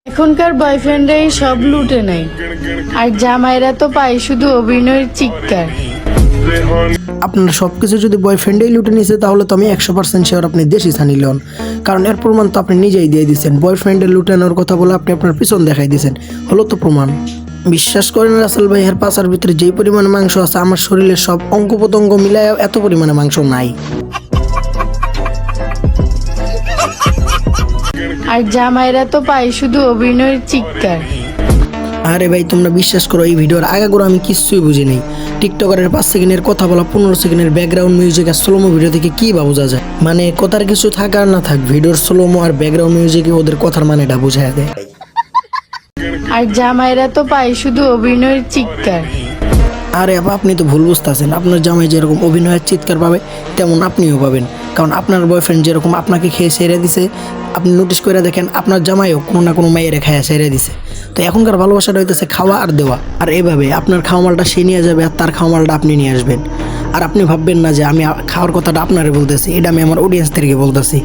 এখনকার বয়ফ্রেন্ডরাই সব লুটে নেয়, আর জামাইরা তো পায় শুধু অভিনয়ের চিৎকার। আপনার সবকিছু যদি বয়ফ্রেন্ডেই লুটে নিছে তাহলে তো আমি 100% শিওর আপনি দেশি সানি লিওন, কারণ এর প্রমাণ তো আপনি নিজেই দিয়ে দিচ্ছেন। বয়ফ্রেন্ডের লুটানোর কথা বলে আপনি আপনার পিছন দেখাই দিয়েছেন, হলো তো প্রমাণ। বিশ্বাস করেন রাসেল ভাই, এর পাছার ভিতরে যেই পরিমাণে মাংস আছে আমার শরীরের সব অঙ্গ প্রত্যঙ্গ মিলায় এত পরিমাণে মাংস নাই। আর জামাইরা তো পায় শুধু অভিনয়ের চিৎকার। আরে ভাই তোমরা বিশ্বাস করো, এই ভিডিওর আগাগোড়া আমি কিছুই বুঝি নেই। টিকটকারের 5 সেকেন্ডের কথা বলা, 15 সেকেন্ডের ব্যাকগ্রাউন্ড মিউজিক আর স্লোমো ভিডিও থেকে কি বা বোঝা যায়? মানে কথার কিছু থাক আর না থাক, ভিডিওর স্লোমো আর ব্যাকগ্রাউন্ড মিউজিকে ওদের কথার মানেটা বুঝায় দেয়। আর জামাইরা তো পায় শুধু অভিনয়ের চিৎকার। আরে আপনি তো ভুল বুঝতেছেন, আপনার জামাই যেরকম অভিনয়ের চিৎকার পাবে তেমন আপনিও পাবেন, কারণ আপনার বয়ফ্রেন্ড যেরকম আপনাকে খেয়ে ছেড়ে দিছে, আপনি নোটিশ করে দেখেন আপনার জামাইও কোনো না কোনো মেয়েরে খাইয়া ছেড়ে দিছে। তো এখনকার ভালোবাসাটা হইতেছে খাওয়া আর দেওয়া, আর এইভাবে আপনার খাওয়া মালটা সে নিয়ে যাবে আর তার খাওয়া মালটা আপনি নিয়ে আসবেন। আর আপনি ভাববেন না যে আমি খাওয়ার কথাটা আপনারে বলতেছি, এটা আমি আমার অডিয়েন্সদেরকে বলতেছি।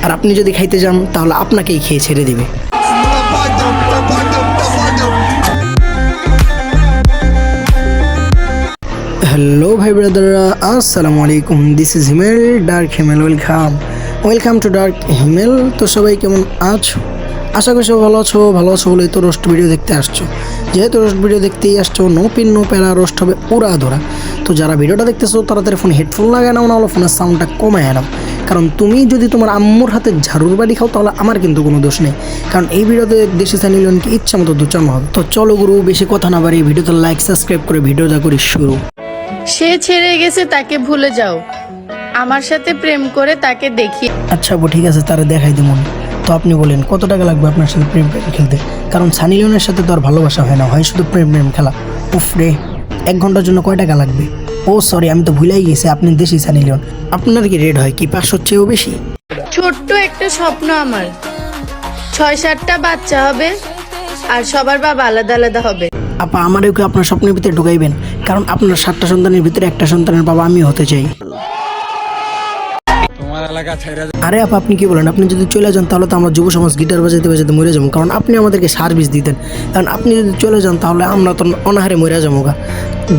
আর আপনি যদি খাইতে যান তাহলে আপনাকেই খেয়ে ছেড়ে দিবে। হ্যালো ভাই ব্রাদাররা, আসসালামু আলাইকুম। This is Himel, dark Himel. Welcome to dark Himel. তো সবাই কেমন আছো? আশা করি সব ভালো আছো বলেই তো রোস্ট ভিডিও দেখতে আসছো। যেহেতু রোস্ট ভিডিও দেখতেই আসছো, নো পিন নো প্যারা, রোস্ট হবে উড়া ধরা। তো যারা ভিডিওটা দেখতেছো তাড়াতাড়ি ফোনে হেডফোন লাগায় নাও, নাহলে ফোনের সাউন্ডটা কমায় নাও। কারণ তুমি যদি তোমার আম্মুর হাতে ঝাড়ুর বাড়ি খাও তাহলে আমার কিন্তু কোনো দোষ নেই, কারণ এই ভিডিওতে দেশি সানি লিওনকে ইচ্ছা মতো দুচানো হবে। তো চলো গুরু, বেশি কথা না বাড়িয়ে ভিডিওতে লাইক সাবস্ক্রাইব করে ভিডিওটা করি শুরু। সে ছেড়ে গেছে তাকে ভুলে যাও, আমার সাথে প্রেম করে তাকে দেখি। আচ্ছা ঠিক আছে, তারা দেখাই দিমন। তো আপনি বলেন কত টাকা লাগবে আপনার সাথে প্রেম খেলতে? কারণ সানি লিওনের সাথে তো আর ভালোবাসা হয় না, হয় শুধু প্রেম খেলা। উফ রে, 1 ঘন্টার জন্য কয় টাকা লাগবে? ও সরি, আমি তো ভুলেই গেছি আপনি দেশি সানি লিওন। আপনার কি রেট হয় কি 500 চেয়েও বেশি? ছোট্ট একটা স্বপ্ন আমার, 6-7টা বাচ্চা হবে আর সবার বাবা আলাদা আলাদা হবে। আপা আমারও কি আপনার স্বপ্নের ভিতরে ঢুকাইবেন? কারণ আপনার 7টা সন্তানের ভিতরে একটা সন্তানের বাবা আমি হতে চাই। আরে আপা আপনি কি বলেন? আপনি যদি চলে যান তাহলে তো আমরা যুব সমাজ গিটার বাজাতে বাজাতে মরে যাবো, কারণ আপনি আমাদেরকে সার্ভিস দিতেন। কারণ আপনি যদি চলে যান তাহলে আমরা তো অনাহারে মরে যাবো গা।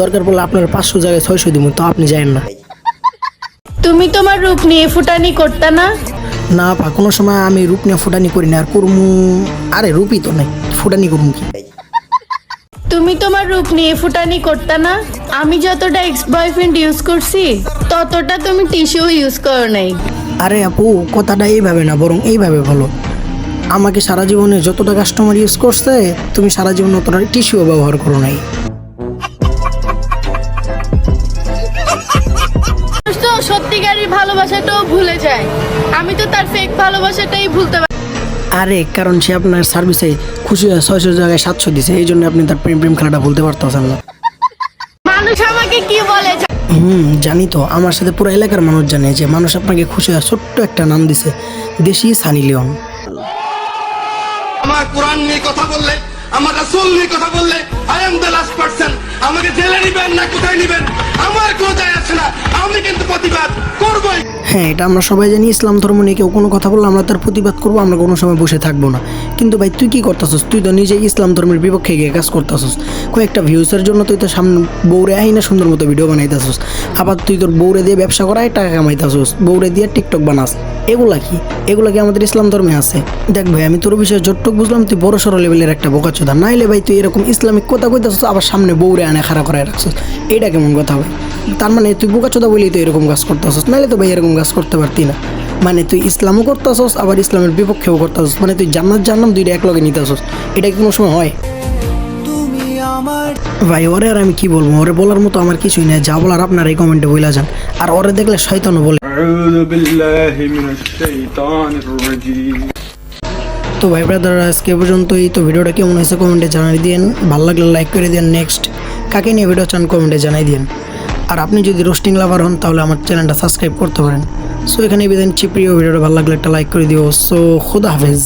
দরকার পড়লে আপনার 500 জায়গায় 600 দিব, তো আপনি যায়েন না। তুমি তোমার রূপ নিয়ে ফুটানি করতে না? না আপা, কোনো সময় আমি রূপ নিয়ে ফুটানি করি না, আর করমু। আরে রূপই তো নাই, ফুটানি করমু কি? তুমি তোমার রূপ নিয়ে ফুটানি করতে না? আমি যতটা এক্স বয়ফ্রেন্ড ইউজ করছি ততটা তুমি টিস্যু ইউজ করো নাই। আরে আপু, কথাটা এইভাবে না, বরং এইভাবে বলো। আমাকে সারা জীবনে যতটা কাস্টমার ইউজ করছে তুমি সারা জীবন অতটা টিস্যুও ব্যবহার করো নাই। তো সত্যিকারের ভালোবাসাটাও ভুলে যায়, আমি তো তার ফেক ভালোবাসাটাই ভুলতে পারি। আরে কারণ সে আপনার সার্ভিসে খুশি হয়ে 600 জায়গায় 700 দিছে, এই জন্য আপনি তার প্রেম খেলাটা বলতে পারতেছেন না। মানুষ আমাকে কি বলে? জানি তো, আমার সাথে পুরো এলাকার মানুষ জানে যে মানুষ আপনাকে খুশি হয়ে ছোট্ট একটা নাম দিছে, দেশি সানি লিওন। আমার কোরআন নিয়ে কথা বললে, আমার রাসূল নিয়ে কথা বললে, I am the last person. আমাকে জেলে নিবেন না কোথায় নিবেন আমার কোনো যায় আসে না, আমি কিন্তু প্রতিবাদ করবই। হ্যাঁ, এটা আমরা সবাই জানি, ইসলাম ধর্ম নিয়ে কেউ কোনো কথা বললে আমরা তার প্রতিবাদ করবো, আমরা কোনো সময় বসে থাকবো না। কিন্তু ভাই তুই কি করতেছস? তুই তো নিজে ইসলাম ধর্মের বিপক্ষে গিয়ে কাজ করতেছস। কয়েকটা ভিউসের জন্য তুই তো সামনে বউরে আই না সুন্দর মতো ভিডিও বানাইতেছস, আবার তুই তোর বউরে দিয়ে ব্যবসা করায় টাকা কামাইতেছস, বউরে দিয়ে টিকটক বানাস। এগুলা কি আমাদের ইসলাম ধর্মে আছে? দেখ ভাই, আমি তোর বিষয়ে যতটুকু বুঝলাম তুই বড় সড়ো লেভেলের একটা বোকাচোদা। নাইলে ভাই তুই এরকম ইসলামিক কথা কইতেছস আবার সামনে বউরে আনে খাড়া করায় রাখছস, এটা কেমন কথা ভাই? তার মানে তুই বোকাচোদা বলেই তো এরকম কাজ করতেছস, নাইলে তো ভাই এরকম কাজ করতে পারতি না। মানে তুই ইসলামও করতেছস আবার ইসলামের বিপক্ষেও করতেছস, মানে তুই জান্নাত জাহান্নাম দুইটা একলগে নিতেছস, এটা কি কোনো সময় হয় ভাই? ওরে আর আমি কি বলবো, ওরে বলার মতো আমার কিছুই নেই, যা বলার আপনার এই কমেন্টে বইলা যান। আর ওরে দেখলে শয়তানও বলে। তো ভাই ব্রাদার, আজকে পর্যন্তই। তো ভিডিওটা কেমন হয়েছে কমেন্টে জানাই দিন, ভালো লাগলে লাইক করে দিন। নেক্সট কাকে নিয়ে ভিডিও চান কমেন্টে জানাই দিন। আর আপনি যদি রোস্টিং লাভার হন তাহলে আমার চ্যানেলটা সাবস্ক্রাইব করতে পারেন। সো এখানে বিদায় নিচ্ছি, প্রিয় ভিডিওটা ভালো লাগলে একটা লাইক করে দিও। সো খুদা হাফেজ।